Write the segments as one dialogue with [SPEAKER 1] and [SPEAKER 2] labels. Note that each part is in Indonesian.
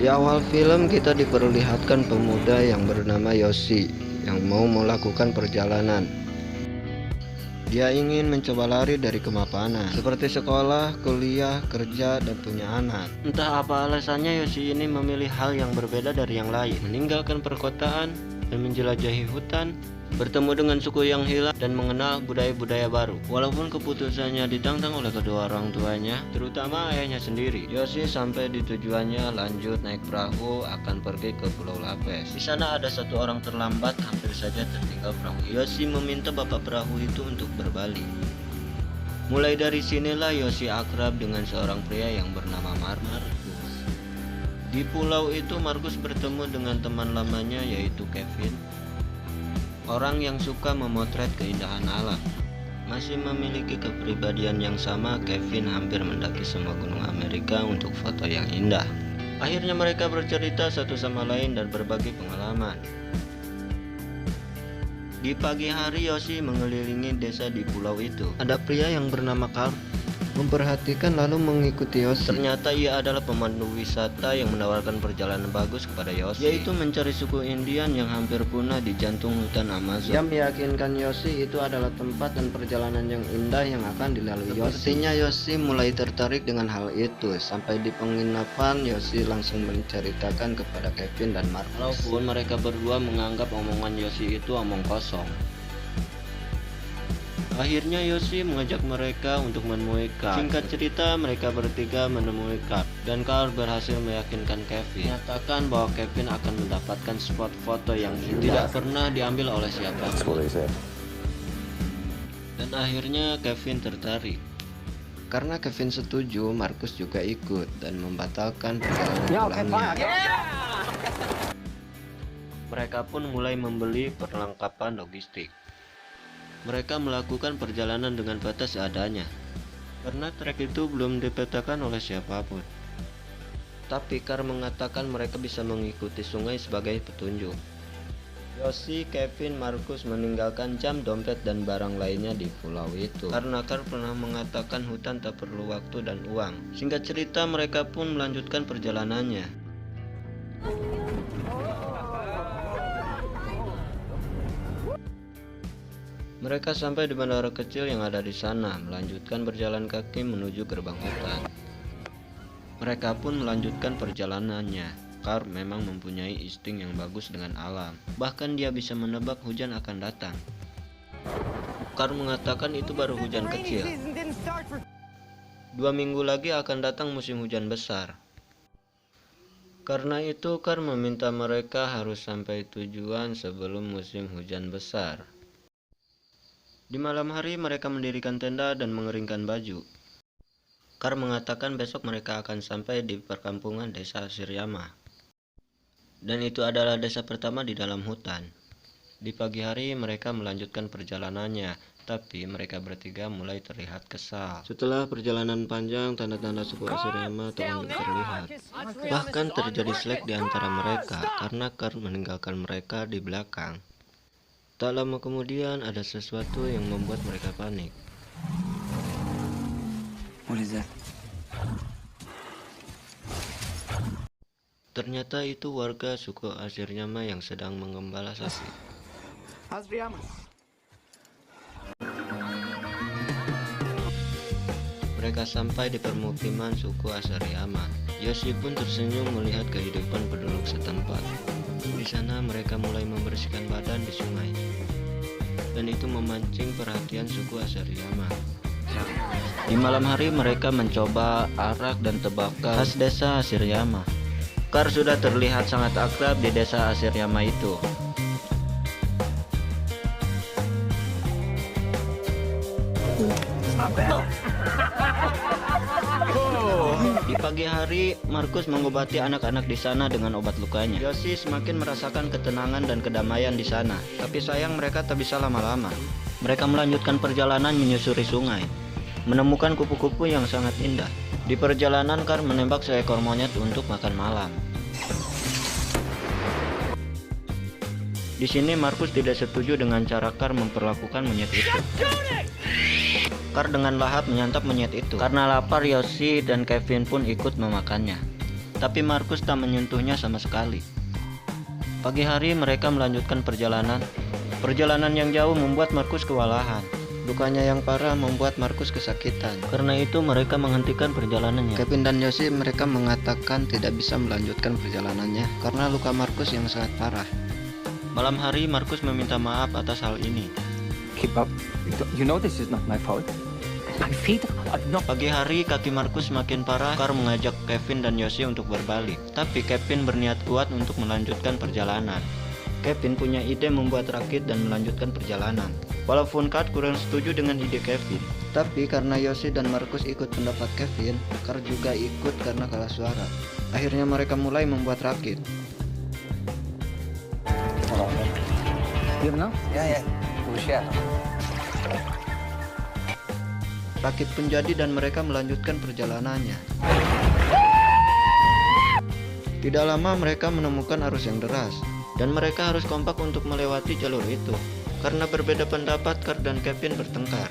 [SPEAKER 1] Di awal film kita diperlihatkan pemuda yang bernama Yoshi yang mau melakukan perjalanan. Dia ingin mencoba lari dari kemapanan, seperti sekolah, kuliah, kerja, dan punya anak. Entah apa alasannya, Yoshi ini memilih hal yang berbeda dari yang lain, meninggalkan perkotaan dan menjelajahi hutan, bertemu dengan suku yang hilang, dan mengenal budaya-budaya baru. Walaupun keputusannya ditantang oleh kedua orang tuanya, terutama ayahnya sendiri, Yoshi sampai di tujuannya, lanjut naik perahu akan pergi ke Pulau Lapes. Di sana ada satu orang terlambat, hampir saja tertinggal perahu. Yoshi meminta bapak perahu itu untuk berbalik. Mulai dari sinilah Yoshi akrab dengan seorang pria yang bernama Markus. Di pulau itu Markus bertemu dengan teman lamanya yaitu Kevin, orang yang suka memotret keindahan alam. Masih memiliki kepribadian yang sama, Kevin hampir mendaki semua gunung Amerika untuk foto yang indah. Akhirnya mereka bercerita satu sama lain dan berbagi pengalaman. Di pagi hari Yoshi mengelilingi desa di pulau itu. Ada pria yang bernama Carl memperhatikan lalu mengikuti Yoshi. Ternyata ia adalah pemandu wisata yang menawarkan perjalanan bagus kepada Yoshi, yaitu mencari suku Indian yang hampir punah di jantung hutan Amazon. Dia meyakinkan Yoshi itu adalah tempat dan perjalanan yang indah yang akan dilalui Yoshi. Sepertinya Yoshi mulai tertarik dengan hal itu. Sampai di penginapan, Yoshi langsung menceritakan kepada Kevin dan Markus. Walaupun mereka berdua menganggap omongan Yoshi itu omong kosong. Akhirnya Yoshi mengajak mereka untuk menemui Carl. Singkat cerita, mereka bertiga menemui Carl, dan Carl berhasil meyakinkan Kevin, menyatakan bahwa Kevin akan mendapatkan spot foto yang tidak pernah diambil oleh siapapun. Dan akhirnya Kevin tertarik. Karena Kevin setuju, Markus juga ikut dan membatalkan perjalanan pulangnya. Mereka pun mulai membeli perlengkapan logistik. Mereka melakukan perjalanan dengan peta seadanya, karena trek itu belum dipetakan oleh siapapun. Tapi Carl mengatakan mereka bisa mengikuti sungai sebagai petunjuk. Yoshi, Kevin, Markus meninggalkan jam, dompet, dan barang lainnya di pulau itu, karena Carl pernah mengatakan hutan tak perlu waktu dan uang. Singkat cerita, mereka pun melanjutkan perjalanannya. Mereka sampai di bandara kecil yang ada di sana, melanjutkan berjalan kaki menuju gerbang hutan. Mereka pun melanjutkan perjalanannya. Carl memang mempunyai insting yang bagus dengan alam. Bahkan dia bisa menebak hujan akan datang. Carl mengatakan itu baru hujan kecil. 2 minggu lagi akan datang musim hujan besar. Karena itu Carl meminta mereka harus sampai tujuan sebelum musim hujan besar. Di malam hari mereka mendirikan tenda dan mengeringkan baju. Carl mengatakan besok mereka akan sampai di perkampungan desa Ashirama. Dan itu adalah desa pertama di dalam hutan. Di pagi hari mereka melanjutkan perjalanannya, tapi mereka bertiga mulai terlihat kesal. Setelah perjalanan panjang, tanda-tanda suku Ashirama terlalu terlihat. Bahkan terjadi selek di antara mereka karena Carl meninggalkan mereka di belakang. Tak lama kemudian ada sesuatu yang membuat mereka panik. Ternyata itu warga suku Ashirama yang sedang menggembala sapi. Mereka sampai di permukiman suku Ashirama. Yoshi pun tersenyum melihat kehidupan penduduk setempat. Di sana mereka mulai membersihkan badan di sungai, dan itu memancing perhatian suku Ashirama. Di malam hari mereka mencoba arak dan tebakar khas desa Ashirama. Carl sudah terlihat sangat akrab di desa Ashirama itu. Di pagi hari, Markus mengobati anak-anak di sana dengan obat lukanya. Yoshi semakin merasakan ketenangan dan kedamaian di sana, tapi sayang mereka tak bisa lama-lama. Mereka melanjutkan perjalanan menyusuri sungai, menemukan kupu-kupu yang sangat indah. Di perjalanan, Carl menembak seekor monyet untuk makan malam. Di sini Markus tidak setuju dengan cara Carl memperlakukan monyet itu. Carl dengan lahap menyantap monyet itu. Karena lapar, Yoshi dan Kevin pun ikut memakannya. tapi Markus tak menyentuhnya sama sekali. Pagi hari mereka melanjutkan perjalanan. Perjalanan yang jauh membuat Markus kewalahan. Lukanya yang parah membuat Markus kesakitan. Karena itu mereka menghentikan perjalanannya. Kevin dan Yoshi mereka mengatakan tidak bisa melanjutkan perjalanannya karena luka Markus yang sangat parah. Malam hari Markus meminta maaf atas hal ini.
[SPEAKER 2] Keep up. You know this is not my fault. My feet are not.
[SPEAKER 1] Pagi hari kaki Markus makin parah. Carl mengajak Kevin dan Yoshi untuk berbalik. Tapi Kevin berniat kuat untuk melanjutkan perjalanan. Kevin punya ide membuat rakit dan melanjutkan perjalanan. Walaupun Carl kurang setuju dengan ide Kevin, tapi karena Yoshi dan Markus ikut pendapat Kevin, Carl juga ikut karena kalah suara. Akhirnya mereka mulai membuat rakit. Rakit pun jadi dan mereka melanjutkan perjalanannya. Tidak lama mereka menemukan arus yang deras, dan mereka harus kompak untuk melewati jalur itu. Karena berbeda pendapat, Carl dan Kevin bertengkar.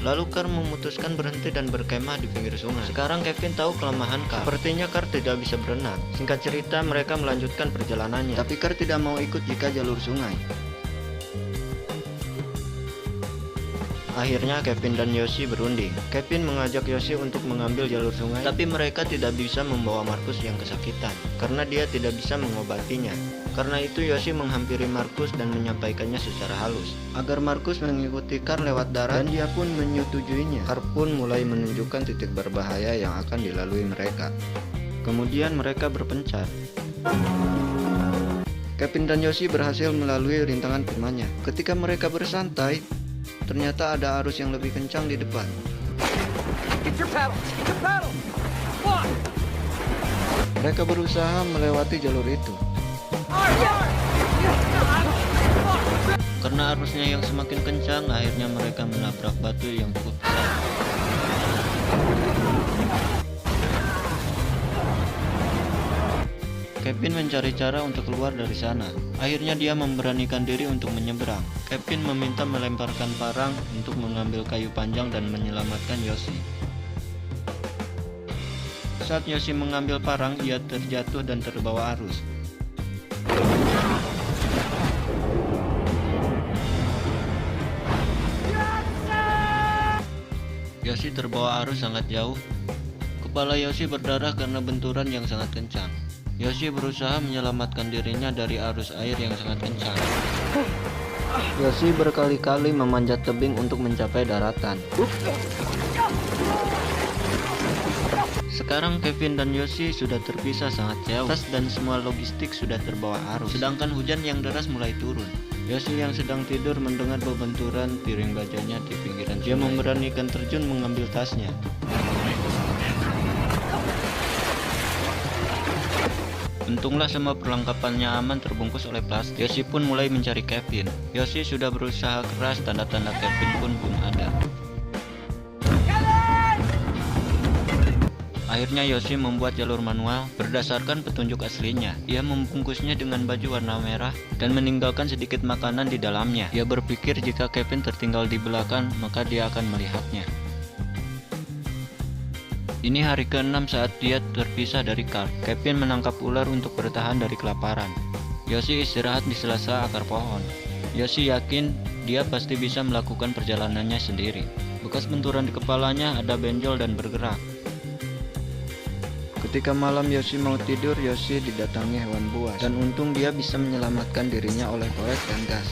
[SPEAKER 1] Lalu Carl memutuskan berhenti dan berkemah di pinggir sungai. Sekarang Kevin tahu kelemahan Carl. Sepertinya Carl tidak bisa berenang. Singkat cerita, mereka melanjutkan perjalanannya. Tapi Carl tidak mau ikut jika jalur sungai. Akhirnya Kevin dan Yoshi berunding. Kevin mengajak Yoshi untuk mengambil jalur sungai, tapi mereka tidak bisa membawa Markus yang kesakitan karena dia tidak bisa mengobatinya. Karena itu Yoshi menghampiri Markus dan menyampaikannya secara halus agar Markus mengikuti Carl lewat darat, dan dia pun menyetujuinya. Carl pun mulai menunjukkan titik berbahaya yang akan dilalui mereka. Kemudian mereka berpencar. Kevin dan Yoshi berhasil melalui rintangan permainan. Ketika mereka bersantai, ternyata ada arus yang lebih kencang di depan. Mereka berusaha melewati jalur itu. Karena arusnya yang semakin kencang, akhirnya mereka menabrak batu yang cukup besar. Kevin mencari cara untuk keluar dari sana. Akhirnya dia memberanikan diri untuk menyeberang. Kevin meminta melemparkan parang untuk mengambil kayu panjang dan menyelamatkan Yoshi. Saat Yoshi mengambil parang, ia terjatuh dan terbawa arus. Yoshi terbawa arus sangat jauh. Kepala Yoshi berdarah karena benturan yang sangat kencang. Yoshi berusaha menyelamatkan dirinya dari arus air yang sangat kencang. Yoshi berkali-kali memanjat tebing untuk mencapai daratan. Sekarang Kevin dan Yoshi sudah terpisah sangat jauh. Tas dan semua logistik sudah terbawa arus. Sedangkan hujan yang deras mulai turun. Yoshi yang sedang tidur mendengar bebenturan piring bajanya di pinggiran. Dia memberanikan terjun mengambil tasnya. Untunglah semua perlengkapannya aman terbungkus oleh plastik. Yoshi pun mulai mencari Kevin. Yoshi sudah berusaha keras, tanda-tanda Kevin pun belum ada. Akhirnya Yoshi membuat jalur manual berdasarkan petunjuk aslinya. Ia membungkusnya dengan baju warna merah dan meninggalkan sedikit makanan di dalamnya. Ia berpikir jika Kevin tertinggal di belakang, maka dia akan melihatnya. Ini hari ke-6 saat dia terpisah dari Carl. Kevin menangkap ular untuk bertahan dari kelaparan. Yoshi istirahat di sela-sela akar pohon. Yoshi yakin dia pasti bisa melakukan perjalanannya sendiri. Bekas benturan di kepalanya ada benjol dan bergerak. Ketika malam Yoshi mau tidur, Yoshi didatangi hewan buas. Dan untung dia bisa menyelamatkan dirinya oleh korek dan gas.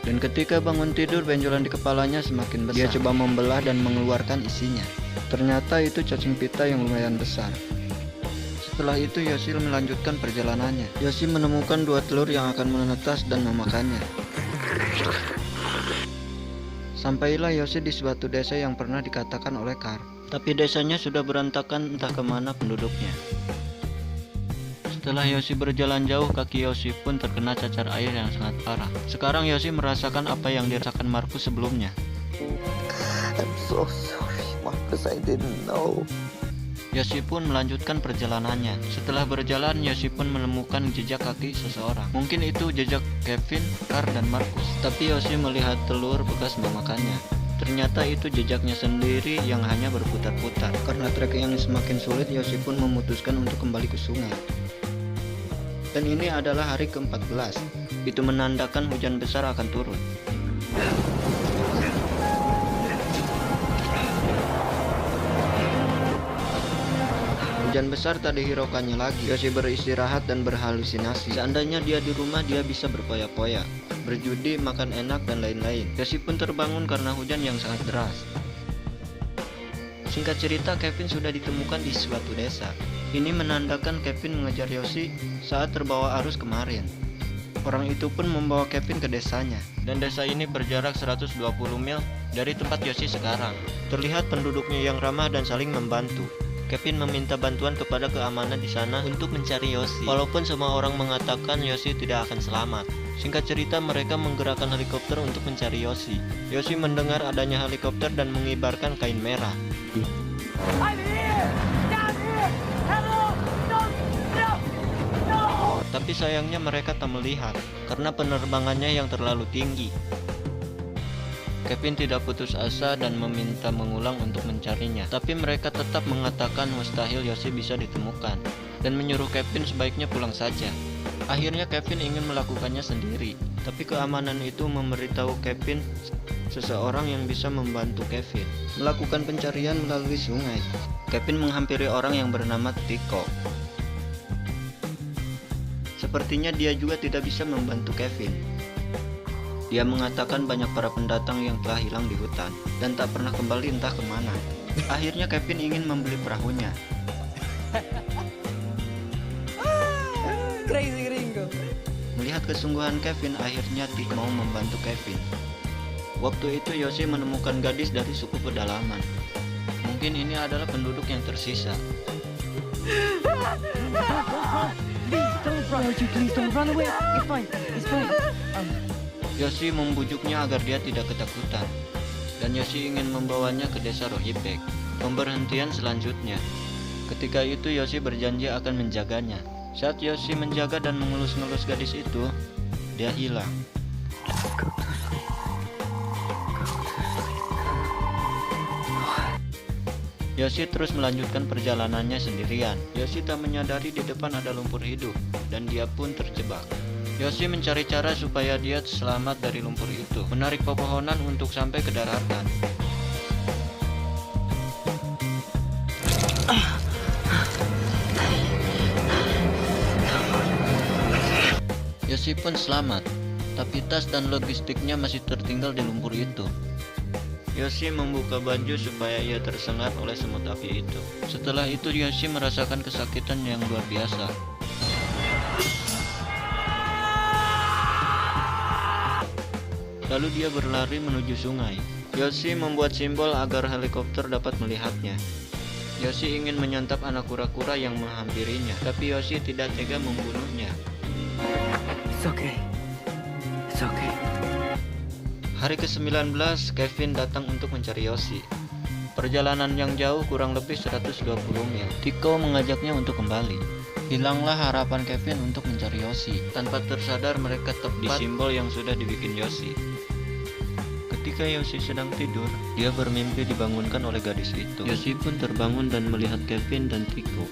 [SPEAKER 1] Dan ketika bangun tidur, benjolan di kepalanya semakin besar. Dia coba membelah dan mengeluarkan isinya. Ternyata itu cacing pita yang lumayan besar. Setelah itu Yoshi melanjutkan perjalanannya. Yoshi menemukan 2 telur yang akan menetas dan memakannya. Sampailah Yoshi di suatu desa yang pernah dikatakan oleh Carl. Tapi desanya sudah berantakan, entah kemana penduduknya. Setelah Yoshi berjalan jauh, kaki Yoshi pun terkena cacar air yang sangat parah. Sekarang Yoshi merasakan apa yang dirasakan Markus sebelumnya.
[SPEAKER 3] I'm so sorry, Markus, I didn't know.
[SPEAKER 1] Yoshi pun melanjutkan perjalanannya. Setelah berjalan, Yoshi pun menemukan jejak kaki seseorang. Mungkin itu jejak Kevin, Carl, dan Markus. Tapi Yoshi melihat telur bekas memakannya. Ternyata itu jejaknya sendiri yang hanya berputar-putar. Karena trek yang semakin sulit, Yoshi pun memutuskan untuk kembali ke sungai. Dan ini adalah hari ke-14. Itu menandakan hujan besar akan turun. Hujan besar tak dihiraukannya lagi. Yoshi beristirahat dan berhalusinasi. Seandainya dia di rumah, dia bisa berpoya-poya, berjudi, makan enak, dan lain-lain. Yoshi pun terbangun karena hujan yang sangat deras. Singkat cerita, Kevin sudah ditemukan di suatu desa. Ini menandakan Kevin mengejar Yoshi saat terbawa arus kemarin. Orang itu pun membawa Kevin ke desanya. Dan desa ini berjarak 120 mil dari tempat Yoshi sekarang. Terlihat penduduknya yang ramah dan saling membantu. Kevin meminta bantuan kepada keamanan di sana untuk mencari Yoshi. Walaupun semua orang mengatakan Yoshi tidak akan selamat. Singkat cerita, mereka menggerakkan helikopter untuk mencari Yoshi. Yoshi mendengar adanya helikopter dan mengibarkan kain merah.
[SPEAKER 4] I'm here! Down here! Hello! No! No! No!
[SPEAKER 1] Tapi sayangnya mereka tak melihat karena penerbangannya yang terlalu tinggi. Kevin tidak putus asa dan meminta mengulang untuk mencarinya. Tapi mereka tetap mengatakan mustahil Yoshi bisa ditemukan dan menyuruh Kevin sebaiknya pulang saja. Akhirnya Kevin ingin melakukannya sendiri, tapi keamanan itu memberitahu Kevin seseorang yang bisa membantu Kevin melakukan pencarian melalui sungai. Kevin menghampiri orang yang bernama Tiko. Sepertinya dia juga tidak bisa membantu Kevin. Dia mengatakan banyak para pendatang yang telah hilang di hutan dan tak pernah kembali entah kemana. Akhirnya Kevin ingin membeli perahunya.
[SPEAKER 4] Crazy gringo.
[SPEAKER 1] Melihat kesungguhan Kevin, akhirnya Tiko mau membantu Kevin. Waktu itu Yoshi menemukan gadis dari suku pedalaman. Mungkin ini adalah penduduk yang tersisa.
[SPEAKER 2] Please don't run away. It's fine. It's fine.
[SPEAKER 1] Yoshi membujuknya agar dia tidak ketakutan. Dan Yoshi ingin membawanya ke desa Rohibek, pemberhentian selanjutnya. Ketika itu Yoshi berjanji akan menjaganya. Saat Yoshi menjaga dan mengelus-ngelus gadis itu, dia hilang. Yoshi terus melanjutkan perjalanannya sendirian. Yoshi tak menyadari di depan ada lumpur hidup, dan dia pun terjebak. Yoshi mencari cara supaya dia selamat dari lumpur itu, menarik pepohonan untuk sampai ke daratan. Yoshi pun selamat, tapi tas dan logistiknya masih tertinggal di lumpur itu. Yoshi membuka baju supaya ia tersengat oleh semut api itu. Setelah itu Yoshi merasakan kesakitan yang luar biasa. Lalu dia berlari menuju sungai. Yoshi membuat simbol agar helikopter dapat melihatnya. Yoshi ingin menyantap anak kura-kura yang menghampirinya, tapi Yoshi tidak tega membunuhnya.
[SPEAKER 2] It's okay. It's okay.
[SPEAKER 1] Hari ke-19, Kevin datang untuk mencari Yoshi. Perjalanan yang jauh kurang lebih 120 mil. Tiko mengajaknya untuk kembali. Hilanglah harapan Kevin untuk mencari Yoshi. Tanpa tersadar mereka tepat di simbol yang sudah dibikin Yoshi. Ketika Yoshi sedang tidur, dia bermimpi dibangunkan oleh gadis itu. Yoshi pun terbangun dan melihat Kevin dan Tiko.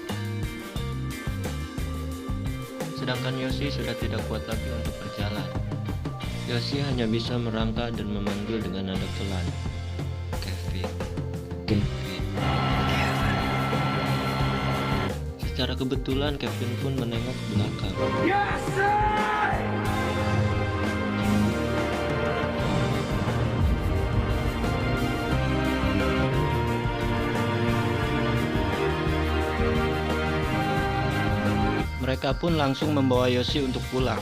[SPEAKER 1] Sedangkan Yoshi sudah tidak kuat lagi untuk berjalan. Yoshi hanya bisa merangkak dan memanggil dengan nada pelan. Kevin. Kevin. Secara kebetulan Kevin pun menengok ke belakang. Mereka pun langsung membawa Yoshi untuk pulang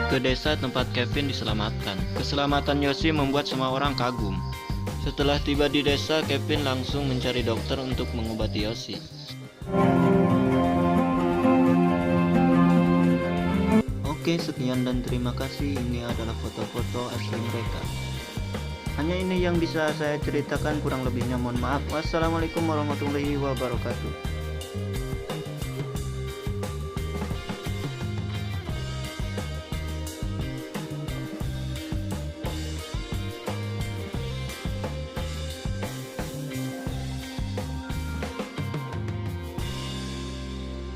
[SPEAKER 1] ke desa tempat Kevin diselamatkan. Keselamatan Yoshi membuat semua orang kagum. Setelah tiba di desa, Kevin langsung mencari dokter untuk mengobati Yoshi. Oke, sekian dan terima kasih. Ini adalah foto-foto asli mereka. Hanya ini yang bisa saya ceritakan, kurang lebihnya mohon maaf. Wassalamualaikum warahmatullahi wabarakatuh.